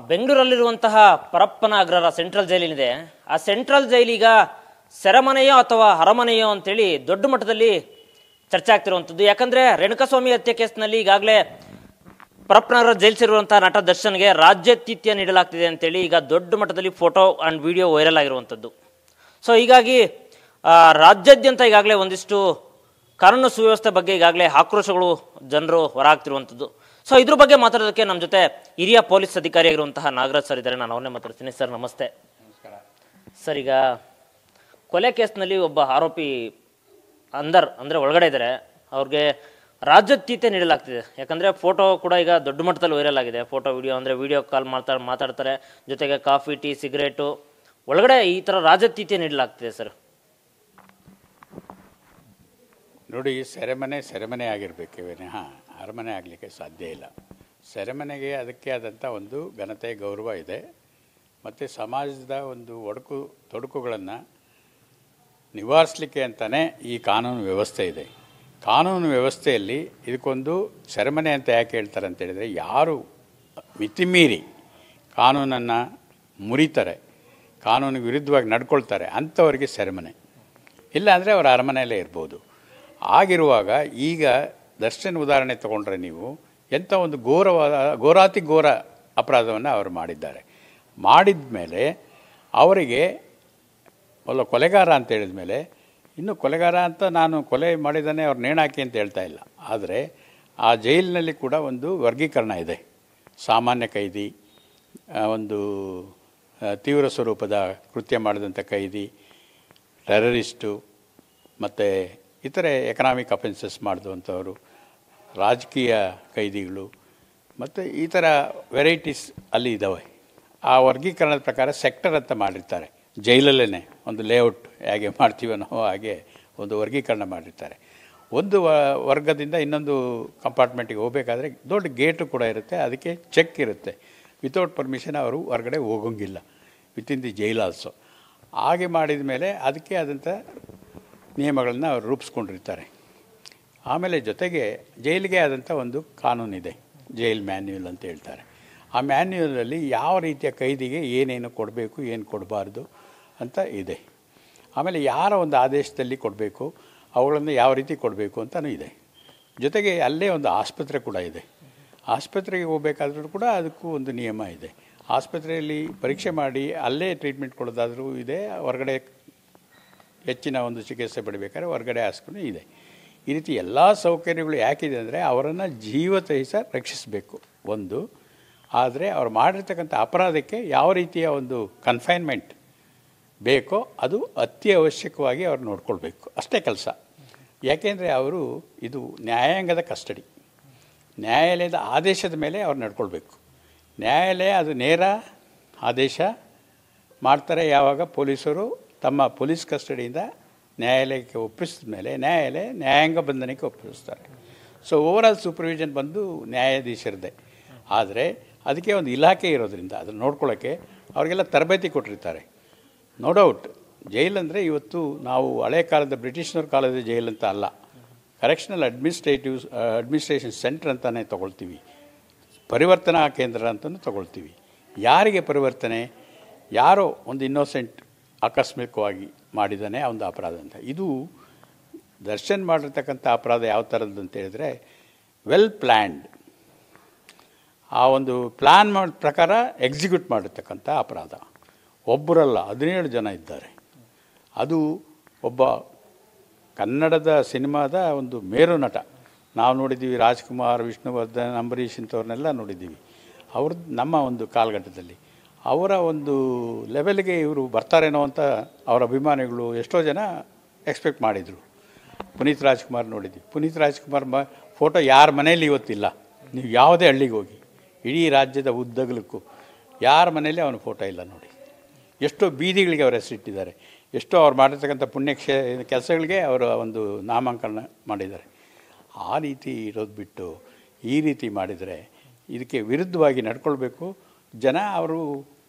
ಬೆಂಗಳೂರಲ್ಲಿರುವಂತಹ Parappana Agrahara central ಜೈಲಿನಿದೆ. ಆ central ಜೈಲೀಗ ಸೆರೆಮನೆಯೋ ಅಥವಾ ಅರಮನೆಯೋ ಅಂತೇಳಿ ದೊಡ್ಡ ಮಟ್ಟದಲ್ಲಿ ಚರ್ಚೆ ಆಗ್ತಿರುವಂಥದ್ದು. ಯಾಕಂದರೆ ರೇಣುಕಾಸ್ವಾಮಿ ಹತ್ಯೆ ಕೇಸ್ನಲ್ಲಿ ಈಗಾಗಲೇ ಪರಪ್ಪನಗರ ಜೈಲು ಸೇರಿರುವಂತಹ ನಟ ದರ್ಶನ್ಗೆ ರಾಜ್ಯಾತಿಥ್ಯ ನೀಡಲಾಗ್ತಿದೆ ಅಂತೇಳಿ ಈಗ ದೊಡ್ಡ ಮಟ್ಟದಲ್ಲಿ ಫೋಟೋ ಆ್ಯಂಡ್ ವಿಡಿಯೋ ವೈರಲ್ ಆಗಿರುವಂಥದ್ದು. ಸೊ ಹೀಗಾಗಿ ರಾಜ್ಯಾದ್ಯಂತ ಈಗಾಗಲೇ ಒಂದಿಷ್ಟು ಕಾನೂನು ಸುವ್ಯವಸ್ಥೆ ಬಗ್ಗೆ ಈಗಾಗಲೇ ಆಕ್ರೋಶಗಳು ಜನರು ಹೊರಹಾಕ್ತಿರುವಂಥದ್ದು. ಸೊ ಇದ್ರ ಬಗ್ಗೆ ಮಾತಾಡೋದಕ್ಕೆ ನಮ್ಮ ಜೊತೆ ಹಿರಿಯ ಪೊಲೀಸ್ ಅಧಿಕಾರಿಯಾಗಿರುವಂತಹ ನಾಗರಾಜ್ ಸರ್ ಇದ್ದಾರೆ. ನಾನು ಅವ್ರನ್ನೇ ಮಾತಾಡ್ತೀನಿ. ಸರ್ ನಮಸ್ತೆ. ನಮಸ್ಕಾರ ಸರ್, ಈಗ ಕೊಲೆ ಕೇಸ್ನಲ್ಲಿ ಒಬ್ಬ ಆರೋಪಿ ಅಂದರೆ ಒಳಗಡೆ ಇದ್ದಾರೆ. ಅವ್ರಿಗೆ ರಾಜ್ಯಾತಿಥ್ಯ ನೀಡಲಾಗ್ತಿದೆ. ಯಾಕಂದರೆ ಫೋಟೋ ಕೂಡ ಈಗ ದೊಡ್ಡ ಮಟ್ಟದಲ್ಲಿ ವೈರಲ್ ಆಗಿದೆ. ಫೋಟೋ ವಿಡಿಯೋ ಅಂದರೆ ವಿಡಿಯೋ ಕಾಲ್ ಮಾತಾಡ್ತಾರೆ, ಜೊತೆಗೆ ಕಾಫಿ ಟೀ ಸಿಗರೇಟು ಒಳಗಡೆ ಈ ಥರ ರಾಜ್ಯಾತಿಥ್ಯ ನೀಡಲಾಗ್ತಿದೆ. ಸರ್ ನೋಡಿ, ಸೆರೆಮನೆ ಆಗಿರಬೇಕೆ ವಿನಃ ಅರಮನೆ ಆಗಲಿಕ್ಕೆ ಸಾಧ್ಯ ಇಲ್ಲ. ಸೆರೆಮನೆಗೆ ಅದಕ್ಕೆ ಆದಂಥ ಒಂದು ಘನತೆ ಗೌರವ ಇದೆ. ಮತ್ತು ಸಮಾಜದ ಒಂದು ತೊಡಕುಗಳನ್ನು ನಿವಾರಿಸಲಿಕ್ಕೆ ಅಂತಲೇ ಈ ಕಾನೂನು ವ್ಯವಸ್ಥೆ ಇದೆ. ಕಾನೂನು ವ್ಯವಸ್ಥೆಯಲ್ಲಿ ಇದಕ್ಕೊಂದು ಸೆರೆಮನೆ ಅಂತ ಯಾಕೆ ಹೇಳ್ತಾರೆ ಅಂತ ಹೇಳಿದರೆ, ಯಾರು ಮಿತಿಮೀರಿ ಕಾನೂನನ್ನು ಮುರಿತಾರೆ, ಕಾನೂನಿಗೆ ವಿರುದ್ಧವಾಗಿ ನಡ್ಕೊಳ್ತಾರೆ ಅಂಥವರಿಗೆ ಸೆರೆಮನೆ, ಇಲ್ಲಾಂದರೆ ಅವರ ಅರಮನೆಯಲ್ಲೇ ಇರ್ಬೋದು. ಆಗಿರುವಾಗ ಈಗ ದರ್ಶನ್ ಉದಾಹರಣೆ ತೊಗೊಂಡ್ರೆ ನೀವು, ಎಂಥ ಒಂದು ಘೋರಾತಿ ಘೋರ ಅಪರಾಧವನ್ನು ಅವರು ಮಾಡಿದ್ದಾರೆ. ಮಾಡಿದ ಮೇಲೆ ಅವರಿಗೆ ಒಲ್ಲ ಕೊಲೆಗಾರ ಅಂತ ಹೇಳಿದ ಮೇಲೆ, ಇನ್ನು ಕೊಲೆಗಾರ ಅಂತ ನಾನು ಕೊಲೆ ಮಾಡಿದ್ದಾನೆ ಅವ್ರು ನೇಣಾಕಿ ಅಂತ ಹೇಳ್ತಾ ಇಲ್ಲ. ಆದರೆ ಆ ಜೈಲಿನಲ್ಲಿ ಕೂಡ ಒಂದು ವರ್ಗೀಕರಣ ಇದೆ. ಸಾಮಾನ್ಯ ಕೈದಿ, ಒಂದು ತೀವ್ರ ಸ್ವರೂಪದ ಕೃತ್ಯ ಮಾಡಿದಂಥ ಕೈದಿ, ಟೆರರಿಸ್ಟು, ಮತ್ತು ಇತರೆ ಎಕನಾಮಿಕ್ ಅಫೆನ್ಸಸ್ ಮಾಡಿದಂಥವರು, ರಾಜಕೀಯ ಕೈದಿಗಳು, ಮತ್ತು ಈ ಥರ ವೆರೈಟೀಸ್ ಅಲ್ಲಿ ಇದ್ದಾವೆ. ಆ ವರ್ಗೀಕರಣದ ಪ್ರಕಾರ ಸೆಕ್ಟರ್ ಅಂತ ಮಾಡಿರ್ತಾರೆ. ಜೈಲಲ್ಲೇ ಒಂದು ಲೇಔಟ್ ಹೇಗೆ ಮಾಡ್ತೀವೋ ನಾವು ಹಾಗೆ ಒಂದು ವರ್ಗೀಕರಣ ಮಾಡಿರ್ತಾರೆ. ಒಂದು ವರ್ಗದಿಂದ ಇನ್ನೊಂದು ಕಂಪಾರ್ಟ್ಮೆಂಟಿಗೆ ಹೋಗಬೇಕಾದ್ರೆ ದೊಡ್ಡ ಗೇಟು ಕೂಡ ಇರುತ್ತೆ, ಅದಕ್ಕೆ ಚೆಕ್ ಇರುತ್ತೆ. ವಿತೌಟ್ ಪರ್ಮಿಷನ್ ಅವರು ಹೊರಗಡೆ ಹೋಗೋಂಗಿಲ್ಲ, ವಿತಿನ್ ದಿ ಜೈಲ್ ಆಲ್ಸೋ. ಹಾಗೆ ಮಾಡಿದ ಮೇಲೆ ಅದಕ್ಕೆ ಆದಂಥ ನಿಯಮಗಳನ್ನು ಅವರು ರೂಪಿಸ್ಕೊಂಡಿರ್ತಾರೆ. ಆಮೇಲೆ ಜೊತೆಗೆ ಜೈಲಿಗೆ ಆದಂಥ ಒಂದು ಕಾನೂನಿದೆ, ಜೈಲ್ ಮ್ಯಾನ್ಯುಯಲ್ ಅಂತ ಹೇಳ್ತಾರೆ. ಆ ಮ್ಯಾನ್ಯುಯಲಲ್ಲಿ ಯಾವ ರೀತಿಯ ಕೈದಿಗೆ ಏನೇನು ಕೊಡಬೇಕು, ಏನು ಕೊಡಬಾರ್ದು ಅಂತ ಇದೆ. ಆಮೇಲೆ ಯಾರ ಒಂದು ಆದೇಶದಲ್ಲಿ ಕೊಡಬೇಕು, ಅವುಗಳನ್ನು ಯಾವ ರೀತಿ ಕೊಡಬೇಕು ಅಂತಲೂ ಇದೆ. ಜೊತೆಗೆ ಅಲ್ಲೇ ಒಂದು ಆಸ್ಪತ್ರೆ ಕೂಡ ಇದೆ. ಆಸ್ಪತ್ರೆಗೆ ಹೋಗಬೇಕಾದ್ರೂ ಕೂಡ ಅದಕ್ಕೂ ಒಂದು ನಿಯಮ ಇದೆ. ಆಸ್ಪತ್ರೆಯಲ್ಲಿ ಪರೀಕ್ಷೆ ಮಾಡಿ ಅಲ್ಲೇ ಟ್ರೀಟ್ಮೆಂಟ್ ಕೊಡೋದಾದರೂ ಇದೆ, ಹೊರಗಡೆ ಹೆಚ್ಚಿನ ಒಂದು ಚಿಕಿತ್ಸೆ ಪಡಿಬೇಕಾದ್ರೆ ಹೊರಗಡೆ ಆಸ್ಪತ್ರೆ ಇದೆ. ಈ ರೀತಿ ಎಲ್ಲ ಸೌಕರ್ಯಗಳು ಯಾಕಿದೆ ಅಂದರೆ ಅವರನ್ನು ಜೀವತಹಿತ ರಕ್ಷಿಸಬೇಕು ಒಂದು. ಆದರೆ ಅವ್ರು ಮಾಡಿರ್ತಕ್ಕಂಥ ಅಪರಾಧಕ್ಕೆ ಯಾವ ರೀತಿಯ ಒಂದು ಕನ್ಫೈನ್ಮೆಂಟ್ ಬೇಕೋ ಅದು ಅತ್ಯವಶ್ಯಕವಾಗಿ ಅವ್ರು ನೋಡ್ಕೊಳ್ಬೇಕು, ಅಷ್ಟೇ ಕೆಲಸ. ಯಾಕೆಂದರೆ ಅವರು ಇದು ನ್ಯಾಯಾಂಗದ ಕಸ್ಟಡಿ, ನ್ಯಾಯಾಲಯದ ಆದೇಶದ ಮೇಲೆ ಅವ್ರು ನಡ್ಕೊಳ್ಬೇಕು. ನ್ಯಾಯಾಲಯ ಅದು ನೇರ ಆದೇಶ ಮಾಡ್ತಾರೆ ಯಾವಾಗ ಪೊಲೀಸರು ತಮ್ಮ ಪೊಲೀಸ್ ಕಸ್ಟಡಿಯಿಂದ ನ್ಯಾಯಾಲಯಕ್ಕೆ ಒಪ್ಪಿಸಿದ ಮೇಲೆ ನ್ಯಾಯಾಂಗ ಬಂಧನಕ್ಕೆ ಒಪ್ಪಿಸ್ತಾರೆ. ಸೊ ಓವರಾಲ್ ಸೂಪರ್ವಿಷನ್ ಬಂದು ನ್ಯಾಯಾಧೀಶರದೇ. ಆದರೆ ಅದಕ್ಕೆ ಒಂದು ಇಲಾಖೆ ಇರೋದ್ರಿಂದ ಅದನ್ನು ನೋಡ್ಕೊಳ್ಳೋಕ್ಕೆ ಅವರಿಗೆಲ್ಲ ತರಬೇತಿ ಕೊಟ್ಟಿರ್ತಾರೆ. ನೋ ಡೌಟ್, ಜೈಲಂದರೆ ಇವತ್ತು ನಾವು ಹಳೆ ಕಾಲದ ಬ್ರಿಟಿಷ್ನವ್ರ ಕಾಲದ ಜೈಲಂತ ಅಲ್ಲ, ಕರೆಕ್ಷನಲ್ ಅಡ್ಮಿನಿಸ್ಟ್ರೇಷನ್ ಸೆಂಟರ್ ಅಂತಲೇ ತೊಗೊಳ್ತೀವಿ, ಪರಿವರ್ತನಾ ಕೇಂದ್ರ ಅಂತಲೂ ತೊಗೊಳ್ತೀವಿ. ಯಾರಿಗೆ ಪರಿವರ್ತನೆ? ಯಾರೋ ಒಂದು ಇನ್ನೋಸೆಂಟ್ ಆಕಸ್ಮಿಕವಾಗಿ ಮಾಡಿದ್ದಾನೆ ಆ ಒಂದು ಅಪರಾಧ ಅಂತ. ಇದು ದರ್ಶನ್ ಮಾಡಿರ್ತಕ್ಕಂಥ ಅಪರಾಧ ಯಾವ ಥರದ್ದು ಅಂತ ಹೇಳಿದ್ರೆ, ವೆಲ್ ಪ್ಲ್ಯಾನ್ಡ್, ಆ ಒಂದು ಪ್ಲ್ಯಾನ್ ಮಾಡಿದ ಪ್ರಕಾರ ಎಕ್ಸಿಕ್ಯೂಟ್ ಮಾಡಿರ್ತಕ್ಕಂಥ ಅಪರಾಧ. ಒಬ್ಬರಲ್ಲ 17 ಜನ ಇದ್ದಾರೆ. ಅದು ಒಬ್ಬ ಕನ್ನಡದ ಸಿನಿಮಾದ ಒಂದು ಮೇರು ನಟ. ನಾವು ನೋಡಿದ್ದೀವಿ, ರಾಜ್ಕುಮಾರ್, ವಿಷ್ಣುವರ್ಧನ್, ಅಂಬರೀಷ್ ಇಂಥವ್ರನ್ನೆಲ್ಲ ನೋಡಿದ್ದೀವಿ. ಅವ್ರದ್ದು ನಮ್ಮ ಒಂದು ಕಾಲಘಟ್ಟದಲ್ಲಿ ಅವರ ಒಂದು ಲೆವೆಲ್ಗೆ ಇವರು ಬರ್ತಾರೇನೋ ಅಂತ ಅವರ ಅಭಿಮಾನಿಗಳು ಎಷ್ಟೋ ಜನ ಎಕ್ಸ್ಪೆಕ್ಟ್ ಮಾಡಿದರು. ಪುನೀತ್ ರಾಜ್ಕುಮಾರ್ ನೋಡಿದ್ವಿ. ಪುನೀತ್ ರಾಜ್ಕುಮಾರ್ ಫೋಟೋ ಯಾರ ಮನೆಯಲ್ಲಿ ಇವತ್ತಿಲ್ಲ. ನೀವು ಯಾವುದೇ ಹಳ್ಳಿಗೆ ಹೋಗಿ ಇಡೀ ರಾಜ್ಯದ ಉದ್ದಗಲಕ್ಕೂ ಯಾರ ಮನೆಯಲ್ಲಿ ಅವನ ಫೋಟೋ ಇಲ್ಲ ನೋಡಿ. ಎಷ್ಟೋ ಬೀದಿಗಳಿಗೆ ಅವರ ಹೆಸರಿಟ್ಟಿದ್ದಾರೆ, ಎಷ್ಟೋ ಅವ್ರು ಮಾಡಿರ್ತಕ್ಕಂಥ ಕೆಲಸಗಳಿಗೆ ಅವರ ಒಂದು ನಾಮಾಂಕನ ಮಾಡಿದ್ದಾರೆ. ಆ ರೀತಿ ಇರೋದು ಬಿಟ್ಟು ಈ ರೀತಿ ಮಾಡಿದರೆ ಇದಕ್ಕೆ ವಿರುದ್ಧವಾಗಿ ನಡ್ಕೊಳ್ಬೇಕು. ಜನ ಅವರು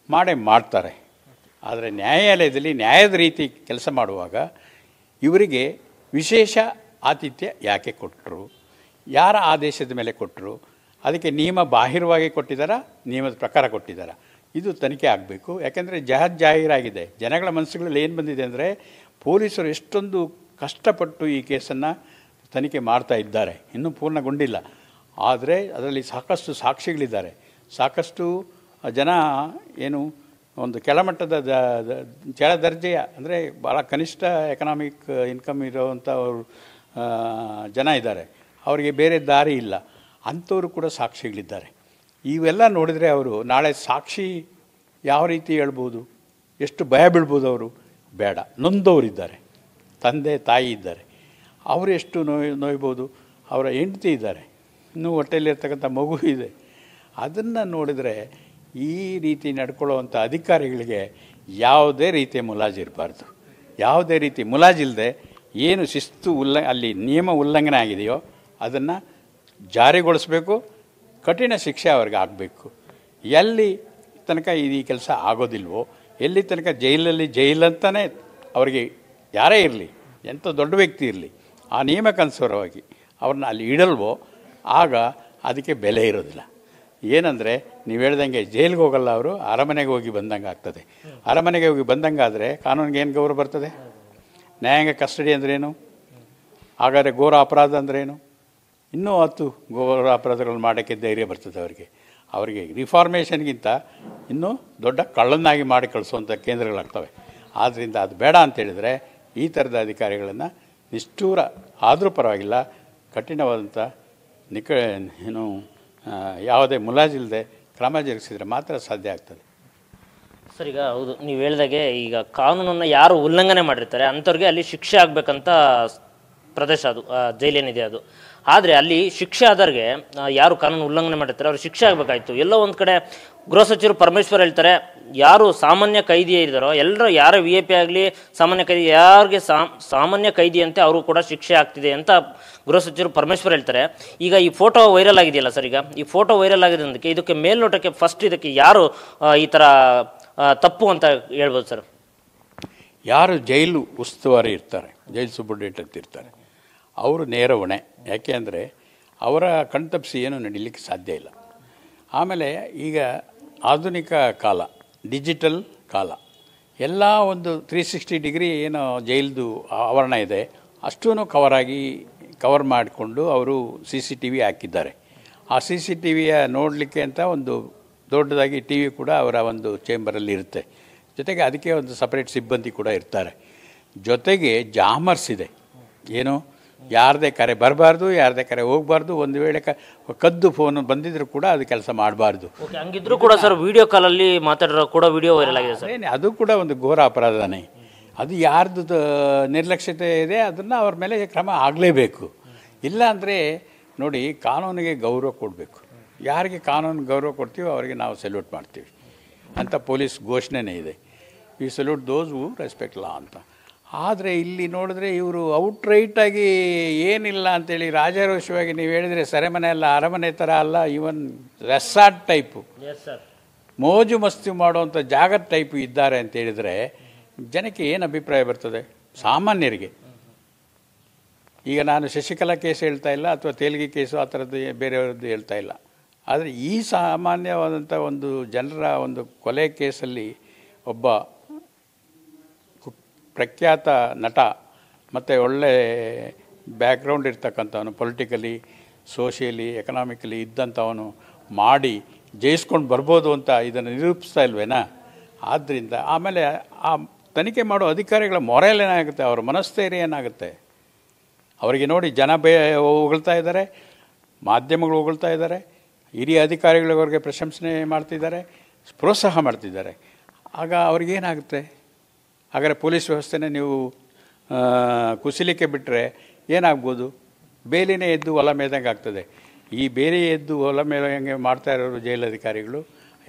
ಮಾಡ್ತಾರೆ. ಆದರೆ ನ್ಯಾಯಾಲಯದಲ್ಲಿ ನ್ಯಾಯದ ರೀತಿ ಕೆಲಸ ಮಾಡುವಾಗ ಇವರಿಗೆ ವಿಶೇಷ ಆತಿಥ್ಯ ಯಾಕೆ ಕೊಟ್ಟರು, ಯಾರ ಆದೇಶದ ಮೇಲೆ ಕೊಟ್ಟರು, ಅದಕ್ಕೆ ನಿಯಮ ಬಾಹಿರವಾಗಿ ಕೊಟ್ಟಿದ್ದಾರಾ, ನಿಯಮದ ಪ್ರಕಾರ ಕೊಟ್ಟಿದ್ದಾರಾ, ಇದು ತನಿಖೆ ಆಗಬೇಕು. ಯಾಕೆಂದರೆ ಜಾಹೀರಾಗಿದೆ. ಜನಗಳ ಮನಸ್ಸುಗಳಲ್ಲಿ ಏನು ಬಂದಿದೆ ಅಂದರೆ, ಪೊಲೀಸರು ಎಷ್ಟೊಂದು ಕಷ್ಟಪಟ್ಟು ಈ ಕೇಸನ್ನು ತನಿಖೆ ಮಾಡ್ತಾ ಇದ್ದಾರೆ, ಇನ್ನೂ ಪೂರ್ಣಗೊಂಡಿಲ್ಲ. ಆದರೆ ಅದರಲ್ಲಿ ಸಾಕಷ್ಟು ಸಾಕ್ಷಿಗಳಿದ್ದಾರೆ, ಸಾಕಷ್ಟು ಜನ ಏನು ಒಂದು ಕೆಳಮಟ್ಟದ ಕೆಳ ದರ್ಜೆಯ ಅಂದರೆ ಭಾಳ ಕನಿಷ್ಠ ಎಕನಾಮಿಕ್ ಇನ್ಕಮ್ ಇರೋವಂಥವ್ರು ಜನ ಇದ್ದಾರೆ, ಅವರಿಗೆ ಬೇರೆ ದಾರಿ ಇಲ್ಲ, ಅಂಥವರು ಕೂಡ ಸಾಕ್ಷಿಗಳಿದ್ದಾರೆ. ಇವೆಲ್ಲ ನೋಡಿದರೆ ಅವರು ನಾಳೆ ಸಾಕ್ಷಿ ಯಾವ ರೀತಿ ಹೇಳ್ಬೋದು, ಎಷ್ಟು ಭಯ ಬೀಳ್ಬೋದು ಅವರು? ಬೇಡ. ನೊಂದವರಿದ್ದಾರೆ, ತಂದೆ ತಾಯಿ ಇದ್ದಾರೆ, ಅವರು ಎಷ್ಟು ನೋಯ್ಬೋದು, ಅವರ ಹೆಂಡತಿ ಇದ್ದಾರೆ, ಇನ್ನೂ ಹೊಟ್ಟೆಯಲ್ಲಿರ್ತಕ್ಕಂಥ ಮಗು ಇದೆ. ಅದನ್ನು ನೋಡಿದರೆ ಈ ರೀತಿ ನಡ್ಕೊಳ್ಳೋವಂಥ ಅಧಿಕಾರಿಗಳಿಗೆ ಯಾವುದೇ ರೀತಿಯ ಮುಲಾಜಿರಬಾರ್ದು. ಯಾವುದೇ ರೀತಿ ಮುಲಾಜಿಲ್ಲದೆ ಏನು ಶಿಸ್ತು ಅಲ್ಲಿ ನಿಯಮ ಉಲ್ಲಂಘನೆ ಆಗಿದೆಯೋ ಅದನ್ನು ಜಾರಿಗೊಳಿಸಬೇಕು, ಕಠಿಣ ಶಿಕ್ಷೆ ಅವ್ರಿಗೆ ಆಗಬೇಕು. ಎಲ್ಲಿ ತನಕ ಈ ಕೆಲಸ ಆಗೋದಿಲ್ವೋ, ಎಲ್ಲಿ ತನಕ ಜೈಲಂತಲೇ ಅವರಿಗೆ ಯಾರೇ ಇರಲಿ, ಎಂಥ ದೊಡ್ಡ ವ್ಯಕ್ತಿ ಇರಲಿ, ಆ ನಿಯಮಕ್ಕನುಸಾರವಾಗಿ ಅವ್ರನ್ನ ಅಲ್ಲಿ ಇಡಲ್ವೋ ಆಗ ಅದಕ್ಕೆ ಬೆಲೆ ಇರೋದಿಲ್ಲ. ಏನಂದರೆ ನೀವು ಹೇಳ್ದಂಗೆ ಜೈಲಿಗೆ ಹೋಗಲ್ಲ, ಅವರು ಅರಮನೆಗೆ ಹೋಗಿ ಬಂದಂಗೆ ಆಗ್ತದೆ. ಅರಮನೆಗೆ ಹೋಗಿ ಬಂದಂಗೆ ಆದರೆ ಕಾನೂನಿಗೆ ಏನು ಗೌರವ ಬರ್ತದೆ? ನ್ಯಾಯಾಂಗ ಕಸ್ಟಡಿ ಅಂದ್ರೇನು? ಹಾಗಾದರೆ ಘೋರ ಅಪರಾಧ ಅಂದ್ರೇನು? ಇನ್ನೂ 10 ಘೋರ ಅಪರಾಧಗಳನ್ನು ಮಾಡೋಕ್ಕೆ ಧೈರ್ಯ ಬರ್ತದೆ ಅವರಿಗೆ ರಿಫಾರ್ಮೇಷನ್ಗಿಂತ ಇನ್ನೂ ದೊಡ್ಡ ಕಳ್ಳನ್ನಾಗಿ ಮಾಡಿ ಕಳಿಸುವಂಥ ಕೇಂದ್ರಗಳಾಗ್ತವೆ. ಆದ್ದರಿಂದ ಅದು ಬೇಡ ಅಂತೇಳಿದರೆ ಈ ಥರದ ಅಧಿಕಾರಿಗಳನ್ನು ನಿಷ್ಠೂರ ಆದರೂ ಪರವಾಗಿಲ್ಲ, ಕಠಿಣವಾದಂಥ ಏನು ಯಾವುದೇ ಮುಲಾಜಿಲ್ಲದೆ ಕ್ರಮ ಜರುಗಿಸಿದರೆ ಮಾತ್ರ ಸಾಧ್ಯ ಆಗ್ತದೆ. ಸರ್, ಈಗ ಹೌದು ನೀವು ಹೇಳಿದಾಗೆ ಈಗ ಕಾನೂನನ್ನು ಯಾರು ಉಲ್ಲಂಘನೆ ಮಾಡಿರ್ತಾರೆ ಅಂಥವ್ರಿಗೆ ಅಲ್ಲಿ ಶಿಕ್ಷೆ ಆಗಬೇಕಂತ ಪ್ರದೇಶ ಅದು ಜೈಲೇನಿದೆ ಅದು. ಆದರೆ ಅಲ್ಲಿ ಶಿಕ್ಷೆ ಆದವ್ರಿಗೆ ಯಾರು ಕಾನೂನು ಉಲ್ಲಂಘನೆ ಮಾಡಿರ್ತಾರೆ ಅವ್ರು ಶಿಕ್ಷೆ ಆಗಬೇಕಾಯ್ತು. ಎಲ್ಲೋ ಒಂದು ಕಡೆ ಗೃಹ ಸಚಿವರು ಪರಮೇಶ್ವರ್ ಹೇಳ್ತಾರೆ, ಯಾರು ಸಾಮಾನ್ಯ ಕೈದಿ ಇದ್ದಾರೋ ಎಲ್ಲರೂ, ಯಾರೇ VIP ಆಗಲಿ ಸಾಮಾನ್ಯ ಕೈದಿ, ಯಾರಿಗೆ ಸಾಮಾನ್ಯ ಕೈದಿಯಂತೆ ಅವರು ಕೂಡ ಶಿಕ್ಷೆ ಆಗ್ತಿದೆ ಅಂತ ಗೃಹ ಸಚಿವರು ಪರಮೇಶ್ವರ್ ಹೇಳ್ತಾರೆ. ಈಗ ಈ ಫೋಟೋ ವೈರಲ್ ಆಗಿದೆಯಲ್ಲ ಸರ್, ಈಗ ಈ ಫೋಟೋ ವೈರಲ್ ಆಗಿರೋದಕ್ಕೆ ಇದಕ್ಕೆ ಮೇಲ್ನೋಟಕ್ಕೆ ಫಸ್ಟ್ ಇದಕ್ಕೆ ಯಾರು ಈ ಥರ ತಪ್ಪು ಅಂತ ಹೇಳ್ಬೋದು ಸರ್? ಯಾರು ಜೈಲು ಉಸ್ತುವಾರಿ ಇರ್ತಾರೆ, ಜೈಲು ಸೂಪರ್ಡೆಂಟ್ ಅಂತ ಇರ್ತಾರೆ, ಅವರು ನೇರ ಹೊಣೆ. ಯಾಕೆ ಅಂದರೆ ಅವರ ಕಣ್ತಪ್ಪಿಸಿ ಏನೂ ನಡೀಲಿಕ್ಕೆ ಸಾಧ್ಯ ಇಲ್ಲ. ಆಮೇಲೆ ಈಗ ಆಧುನಿಕ ಕಾಲ, ಡಿಜಿಟಲ್ ಕಾಲ, ಎಲ್ಲ ಒಂದು 360 ಡಿಗ್ರಿ ಏನು ಜೈಲ್ದು ಆವರಣ ಇದೆ ಅಷ್ಟೂ ಕವರ್ ಮಾಡಿಕೊಂಡು ಅವರು CCTV ಹಾಕಿದ್ದಾರೆ. ಆ CCTVಯ ನೋಡಲಿಕ್ಕೆ ಅಂತ ಒಂದು ದೊಡ್ಡದಾಗಿ TV ಕೂಡ ಅವರ ಒಂದು ಚೇಂಬರಲ್ಲಿ ಇರುತ್ತೆ. ಜೊತೆಗೆ ಅದಕ್ಕೆ ಒಂದು ಸಪ್ರೇಟ್ ಸಿಬ್ಬಂದಿ ಕೂಡ ಇರ್ತಾರೆ. ಜೊತೆಗೆ ಜಾಮರ್ಸ್ ಇದೆ, ಏನು ಯಾರದೇ ಕರೆ ಬರಬಾರ್ದು, ಯಾರದೇ ಕರೆ ಹೋಗಬಾರ್ದು. ಒಂದು ವೇಳೆ ಕದ್ದು ಫೋನ್ ಬಂದಿದ್ರು ಕೂಡ ಅದು ಕೆಲಸ ಮಾಡಬಾರ್ದು. ಹಂಗಿದ್ರು ಕೂಡ ಸರ್ ವಿಡಿಯೋ ಕಾಲಲ್ಲಿ ಮಾತಾಡಿರೋ ಕೂಡ ವಿಡಿಯೋ ವೈರಲ್ ಆಗಿದೆ ಸರ್. ಅದು ಕೂಡ ಒಂದು ಘೋರ ಅಪರಾಧನೇ. ಅದು ಯಾರ್ದು ನಿರ್ಲಕ್ಷ್ಯತೆ ಇದೆ ಅದನ್ನು ಅವ್ರ ಮೇಲೆ ಕ್ರಮ ಆಗಲೇಬೇಕು. ಇಲ್ಲ ಅಂದರೆ ನೋಡಿ, ಕಾನೂನಿಗೆ ಗೌರವ ಕೊಡಬೇಕು. ಯಾರಿಗೆ ಕಾನೂನು ಗೌರವ ಕೊಡ್ತೀವೋ ಅವರಿಗೆ ನಾವು ಸೆಲ್ಯೂಟ್ ಮಾಡ್ತೀವಿ ಅಂತ ಪೊಲೀಸ್ ಘೋಷಣೆನೇ ಇದೆ, ವಿ ಸೆಲ್ಯೂಟ್ ದೋಸ್ ಹೂ ರೆಸ್ಪೆಕ್ಟ್ ಲಾ ಅಂತ. ಆದರೆ ಇಲ್ಲಿ ನೋಡಿದ್ರೆ ಇವರು ಔಟ್ರೈಟಾಗಿ ಏನಿಲ್ಲ ಅಂಥೇಳಿ ರಾಜಾರೋಷವಾಗಿ ನೀವು ಹೇಳಿದರೆ ಸೆರೆಮನೆ ಅಲ್ಲ, ಅರಮನೆ ಥರ ಅಲ್ಲ, ಈವನ್ ರೆಸಾರ್ಟ್ ಟೈಪು, ಮೋಜು ಮಸ್ತಿ ಮಾಡುವಂಥ ಜಾಗದ ಟೈಪು ಇದ್ದಾರೆ ಅಂತ ಹೇಳಿದರೆ ಜನಕ್ಕೆ ಏನು ಅಭಿಪ್ರಾಯ ಬರ್ತದೆ? ಸಾಮಾನ್ಯರಿಗೆ. ಈಗ ನಾನು ಶಶಿಕಲಾ ಕೇಸ್ ಹೇಳ್ತಾ ಇಲ್ಲ, ಅಥವಾ ತೇಲ್ಗಿ ಕೇಸು ಆ ಥರದ್ದು ಬೇರೆಯವರದ್ದು ಹೇಳ್ತಾ ಇಲ್ಲ. ಆದರೆ ಈ ಸಾಮಾನ್ಯವಾದಂಥ ಒಂದು ಜನರ ಒಂದು ಕೊಲೆ ಕೇಸಲ್ಲಿ ಒಬ್ಬ ಪ್ರಖ್ಯಾತ ನಟ ಮತ್ತು ಒಳ್ಳೆ ಬ್ಯಾಕ್ಗ್ರೌಂಡ್ ಇರ್ತಕ್ಕಂಥವನು, ಪೊಲಿಟಿಕಲಿ ಸೋಷಿಯಲಿ ಎಕನಾಮಿಕಲಿ ಇದ್ದಂಥವನು ಮಾಡಿ ಜಯಿಸ್ಕೊಂಡು ಬರ್ಬೋದು ಅಂತ ಇದನ್ನು ನಿರೂಪಿಸ್ತಾ ಇಲ್ವೇನಾ? ಆದ್ದರಿಂದ ಆಮೇಲೆ ಆ ತನಿಖೆ ಮಾಡೋ ಅಧಿಕಾರಿಗಳ ಮೊರಲ್ ಏನಾಗುತ್ತೆ, ಅವರ ಮನಸ್ಥೈರ್ಯ ಏನಾಗುತ್ತೆ? ಅವರಿಗೆ ನೋಡಿ ಜನ ಹೊಗಳ್ತಾ ಇದ್ದಾರೆ, ಮಾಧ್ಯಮಗಳು ಹೊಗಳ್ತಾ ಇದ್ದಾರೆ, ಹಿರಿಯ ಅಧಿಕಾರಿಗಳವರಿಗೆ ಪ್ರಶಂಸನೆ ಮಾಡ್ತಿದ್ದಾರೆ, ಪ್ರೋತ್ಸಾಹ ಮಾಡ್ತಿದ್ದಾರೆ. ಆಗ ಅವ್ರಿಗೇನಾಗುತ್ತೆ? ಹಾಗಾದರೆ ಪೊಲೀಸ್ ವ್ಯವಸ್ಥೆನೇ ನೀವು ಕುಸಿಲಿಕ್ಕೆ ಬಿಟ್ಟರೆ ಏನಾಗ್ಬೋದು? ಬೇಲಿನೇ ಎದ್ದು ಹೊಲ ಮೇದಂಗೆ ಆಗ್ತದೆ. ಈ ಬೇಲಿ ಎದ್ದು ಹೊಲ ಮೇದಂಗೆ ಮಾಡ್ತಾ ಇರೋರು ಜೈಲಧಿಕಾರಿಗಳು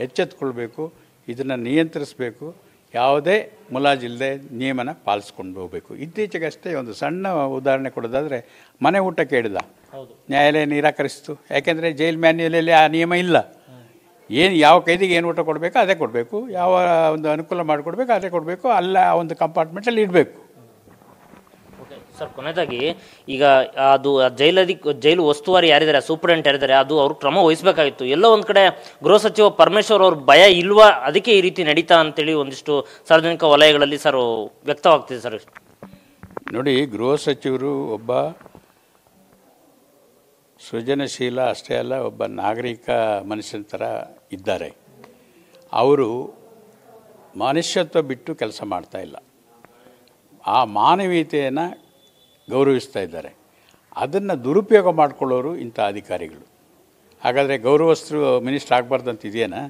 ಎಚ್ಚೆತ್ತುಕೊಳ್ಬೇಕು, ಇದನ್ನು ನಿಯಂತ್ರಿಸಬೇಕು, ಯಾವುದೇ ಮುಲಾಜಿಲ್ಲದೆ ನಿಯಮನ ಪಾಲಿಸ್ಕೊಂಡು ಹೋಗಬೇಕು. ಇತ್ತೀಚೆಗಷ್ಟೇ ಒಂದು ಸಣ್ಣ ಉದಾಹರಣೆ ಕೊಡೋದಾದರೆ, ಮನೆ ಊಟ ಕೇಳಿದ, ನ್ಯಾಯಾಲಯ ನಿರಾಕರಿಸಿತು. ಯಾಕೆಂದರೆ ಜೈಲ್ ಮ್ಯಾನ್ಯುಯಲಲ್ಲಿ ಆ ನಿಯಮ ಇಲ್ಲ. ಯಾವ ಕೈದಿಗೆ ಏನು ಊಟ ಕೊಡಬೇಕು ಅದೇ ಕೊಡಬೇಕು, ಯಾವ ಒಂದು ಅನುಕೂಲ ಮಾಡಿಕೊಡ್ಬೇಕು ಅದೇ ಕೊಡಬೇಕು, ಅಲ್ಲ ಒಂದು ಕಂಪಾರ್ಟ್ಮೆಂಟಲ್ಲಿ ಇಡಬೇಕು. ಸರ್ ಕೊನೆಯದಾಗಿ ಈಗ ಅದು ಜೈಲು ಉಸ್ತುವಾರಿ ಯಾರಿದ್ದಾರೆ, ಸೂಪರಿಂಟೆಂಡೆಂಟ್ ಯಾರಿದ್ದಾರೆ, ಅದು ಅವ್ರು ಕ್ರಮ ವಹಿಸಬೇಕಾಗಿತ್ತು. ಎಲ್ಲೋ ಒಂದು ಕಡೆ ಗೃಹ ಸಚಿವ ಪರಮೇಶ್ವರ್ ಅವ್ರ ಭಯ ಇಲ್ವಾ, ಅದಕ್ಕೆ ಈ ರೀತಿ ನಡೀತಾ ಅಂತೇಳಿ ಒಂದಿಷ್ಟು ಸಾರ್ವಜನಿಕ ವಲಯಗಳಲ್ಲಿ ಸರ್ ವ್ಯಕ್ತವಾಗ್ತಿದೆ ಸರ್. ನೋಡಿ, ಗೃಹ ಸಚಿವರು ಒಬ್ಬ ಸೃಜನಶೀಲ ಅಷ್ಟೇ ಅಲ್ಲ, ಒಬ್ಬ ನಾಗರಿಕ ಮನುಷ್ಯನ ಥರ ಇದ್ದಾರೆ. ಅವರು ಮನುಷ್ಯತ್ವ ಬಿಟ್ಟು ಕೆಲಸ ಮಾಡ್ತಾ ಇಲ್ಲ, ಆ ಮಾನವೀಯತೆಯನ್ನು ಗೌರವಿಸ್ತಾ ಇದ್ದಾರೆ. ಅದನ್ನು ದುರುಪಯೋಗ ಮಾಡಿಕೊಳ್ಳೋರು ಇಂಥ ಅಧಿಕಾರಿಗಳು. ಹಾಗಾದರೆ ಗೌರವಸ್ಥರು ಮಿನಿಸ್ಟರ್ ಆಗಬಾರ್ದಂತ ಇದೆಯೇನಾ?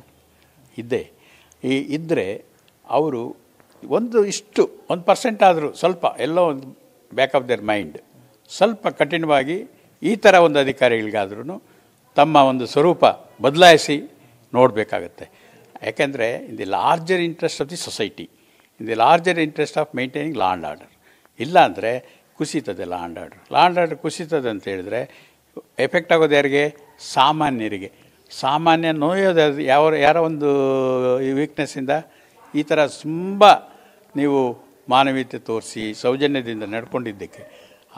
ಇದ್ದರೆ ಅವರು ಒಂದು 1% ಆದರೂ ಸ್ವಲ್ಪ ಎಲ್ಲೋ ಒಂದು ಬ್ಯಾಕ್ ಆಫ್ ದೇರ್ ಮೈಂಡ್ ಸ್ವಲ್ಪ ಕಠಿಣವಾಗಿ ಈ ಥರ ಒಂದು ಅಧಿಕಾರಿಗಳಿಗಾದ್ರೂ ತಮ್ಮ ಒಂದು ಸ್ವರೂಪ ಬದಲಾಯಿಸಿ ನೋಡಬೇಕಾಗತ್ತೆ. ಯಾಕೆಂದರೆ in the larger interest of the society, in the larger interest of maintaining law and order. ಇಲ್ಲಾಂದರೆ ಕುಸಿತದೆ law and order. Law and order ಕುಸಿತದೆ ಅಂತ ಹೇಳಿದ್ರೆ ಎಫೆಕ್ಟ್ ಆಗೋದು ಯಾರಿಗೆ? ಸಾಮಾನ್ಯರಿಗೆ. ಸಾಮಾನ್ಯ ನೋಯೋದು ಯಾರೋ ಒಂದು ವೀಕ್ನೆಸ್ಸಿಂದ ಈ ಥರ ತುಂಬ ನೀವು ಮಾನವೀಯತೆ ತೋರಿಸಿ ಸೌಜನ್ಯದಿಂದ ನಡ್ಕೊಂಡಿದ್ದಕ್ಕೆ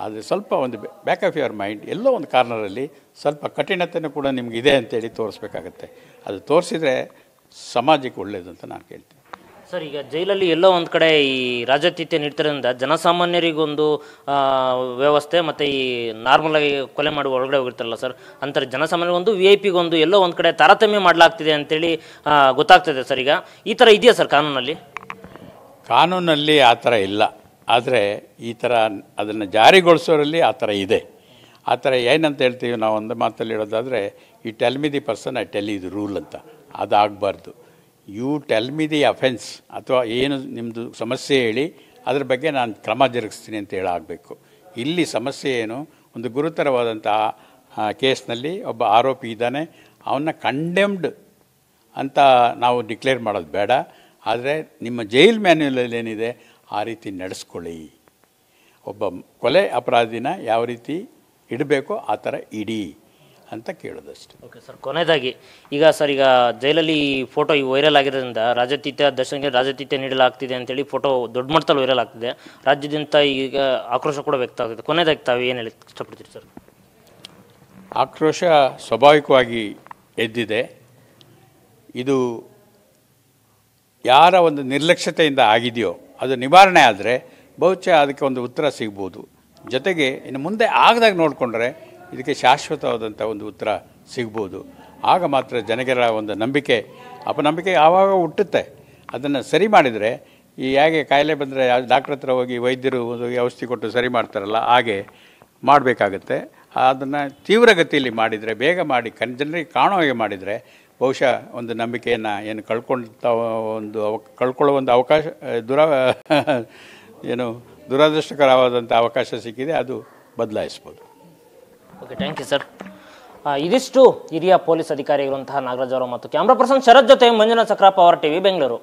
ಆದರೆ ಸ್ವಲ್ಪ ಒಂದು ಬ್ಯಾಕ್ ಆಫ್ ಯುವರ್ ಮೈಂಡ್ ಎಲ್ಲೋ ಒಂದು ಕಾರ್ನರಲ್ಲಿ ಸ್ವಲ್ಪ ಕಠಿಣತೆಯೂ ಕೂಡ ನಿಮಗಿದೆ ಅಂತೇಳಿ ತೋರಿಸ್ಬೇಕಾಗತ್ತೆ. ಅದು ತೋರಿಸಿದರೆ ಸಮಾಜಕ್ಕೆ ಒಳ್ಳೆಯದು ಅಂತ ನಾನು ಕೇಳ್ತೀನಿ. ಸರ್, ಈಗ ಜೈಲಲ್ಲಿ ಎಲ್ಲೋ ಒಂದು ಕಡೆ ಈ ರಾಜಾತಿಥ್ಯ ನೀಡ್ತಿರೋದ್ರಿಂದ ಜನಸಾಮಾನ್ಯರಿಗೊಂದು ವ್ಯವಸ್ಥೆ ಮತ್ತು ಈ ನಾರ್ಮಲಾಗಿ ಕೊಲೆ ಮಾಡುವ ಒಳಗಡೆ ಹೋಗಿರ್ತಾರಲ್ಲ ಸರ್, ಅಂತಾರೆ ಜನಸಾಮಾನ್ಯರಿಗೊಂದು VIP-ಗೊಂದು ಎಲ್ಲೋ ಒಂದು ಕಡೆ ತಾರತಮ್ಯ ಮಾಡಲಾಗ್ತಿದೆ ಅಂತೇಳಿ ಗೊತ್ತಾಗ್ತದೆ ಸರ್. ಈಗ ಈ ಥರ ಇದೆಯಾ ಸರ್ ಕಾನೂನಲ್ಲಿ? ಕಾನೂನಲ್ಲಿ ಆ ಥರ ಇಲ್ಲ, ಆದರೆ ಈ ಥರ ಅದನ್ನು ಜಾರಿಗೊಳಿಸೋರಲ್ಲಿ ಆ ಥರ ಇದೆ. ಆ ಥರ ಏನಂತ ಹೇಳ್ತೀವಿ ನಾವು ಒಂದು ಮಾತಲ್ಲಿ ಹೇಳೋದಾದರೆ, ಈ tell me the person I tell ಇದು ರೂಲ್ ಅಂತ. ಅದಾಗಬಾರ್ದು. You tell me the offence ಅಥವಾ ಏನು ನಿಮ್ಮದು ಸಮಸ್ಯೆ ಹೇಳಿ ಅದ್ರ ಬಗ್ಗೆ ನಾನು ಕ್ರಮ ಜರುಗಿಸ್ತೀನಿ ಅಂತ ಹೇಳಾಗಬೇಕು. ಇಲ್ಲಿ ಸಮಸ್ಯೆ ಏನು, ಒಂದು ಗುರುತರವಾದಂಥ ಕೇಸ್ನಲ್ಲಿ ಒಬ್ಬ ಆರೋಪಿ ಇದ್ದಾನೆ, ಅವನ್ನ ಕಂಡೆಮ್ಡ್ ಅಂತ ನಾವು ಡಿಕ್ಲೇರ್ ಮಾಡೋದು ಬೇಡ. ಆದರೆ ನಿಮ್ಮ ಜೈಲ್ ಮ್ಯಾನ್ಯುವಲಲ್ಲಿ ಏನಿದೆ ಆ ರೀತಿ ನಡೆಸ್ಕೊಳ್ಳಿ. ಒಬ್ಬ ಕೊಲೆ ಅಪರಾಧಿನ ಯಾವ ರೀತಿ ಇಡಬೇಕೋ ಆ ಥರ ಇಡಿ ಅಂತ ಕೇಳೋದಷ್ಟೆ. ಓಕೆ ಸರ್, ಕೊನೆಯದಾಗಿ ಈಗ ಜೈಲಲ್ಲಿ ಫೋಟೋ ಈ ವೈರಲ್ ಆಗಿರೋದ್ರಿಂದ ದರ್ಶನ್ಗೆ ರಾಜತೀತ್ಯ ನೀಡಲಾಗ್ತಿದೆ ಅಂತೇಳಿ ಫೋಟೋ ದೊಡ್ಡ ಮಟ್ಟದಲ್ಲಿ ವೈರಲ್ ಆಗ್ತಿದೆ. ರಾಜ್ಯದಿಂದ ಈಗ ಆಕ್ರೋಶ ಕೂಡ ವ್ಯಕ್ತ ಆಗ್ತಿದೆ. ಕೊನೆಯದಾಗಿ ತಾವು ಏನು ಹೇಳಿ ಇಷ್ಟಪಡ್ತೀರಿ ಸರ್? ಆಕ್ರೋಶ ಸ್ವಾಭಾವಿಕವಾಗಿ ಎದ್ದಿದೆ. ಇದು ಯಾರ ಒಂದು ನಿರ್ಲಕ್ಷ್ಯತೆಯಿಂದ ಆಗಿದೆಯೋ ಅದು ನಿವಾರಣೆ ಆದರೆ ಬಹುಶಃ ಅದಕ್ಕೆ ಒಂದು ಉತ್ತರ ಸಿಗ್ಬೋದು. ಜೊತೆಗೆ ಇನ್ನು ಮುಂದೆ ಆಗದಾಗ ನೋಡಿಕೊಂಡ್ರೆ ಇದಕ್ಕೆ ಶಾಶ್ವತವಾದಂಥ ಒಂದು ಉತ್ತರ ಸಿಗ್ಬೋದು. ಆಗ ಮಾತ್ರ ಜನಗಳ ಒಂದು ನಂಬಿಕೆ ಅಪನಂಬಿಕೆ ಆವಾಗ ಹುಟ್ಟುತ್ತೆ. ಅದನ್ನು ಸರಿ ಮಾಡಿದರೆ ಈ ಹೇಗೆ ಕಾಯಿಲೆ ಬಂದರೆ ಡಾಕ್ಟ್ರ್ ಹತ್ರ ಹೋಗಿ ವೈದ್ಯರು ಒಂದು ಔಷಧಿ ಕೊಟ್ಟು ಸರಿ ಮಾಡ್ತಾರಲ್ಲ, ಹಾಗೆ ಮಾಡಬೇಕಾಗತ್ತೆ. ಅದನ್ನು ತೀವ್ರಗತಿಯಲ್ಲಿ ಮಾಡಿದರೆ, ಬೇಗ ಮಾಡಿ ಜನರಿಗೆ ಕಾಣೋ ಹಾಗೆ ಮಾಡಿದರೆ ಬಹುಶಃ ಒಂದು ನಂಬಿಕೆಯನ್ನು ಏನು ಕಳ್ಕೊಳ್ಳೋ ಒಂದು ಅವಕಾಶ ದುರದೃಷ್ಟಕರವಾದಂಥ ಅವಕಾಶ ಸಿಕ್ಕಿದೆ, ಅದು ಬದಲಾಯಿಸ್ಬೋದು. Okay, thank you sir. ಇದಿಷ್ಟು ಹಿರಿಯ ಪೊಲೀಸ್ ಅಧಿಕಾರಿಗಳಿರುವಂತಹ ನಾಗರಾಜ್ ಅವರು ಮತ್ತು ಕ್ಯಾಮ್ರಾ ಪರ್ಸನ್ ಶರತ್ ಜೊತೆ ಮಂಜುನಾಥ್ ಸಕ್ರ, ಪವರ್ ಟಿವಿ, ಬೆಂಗಳೂರು.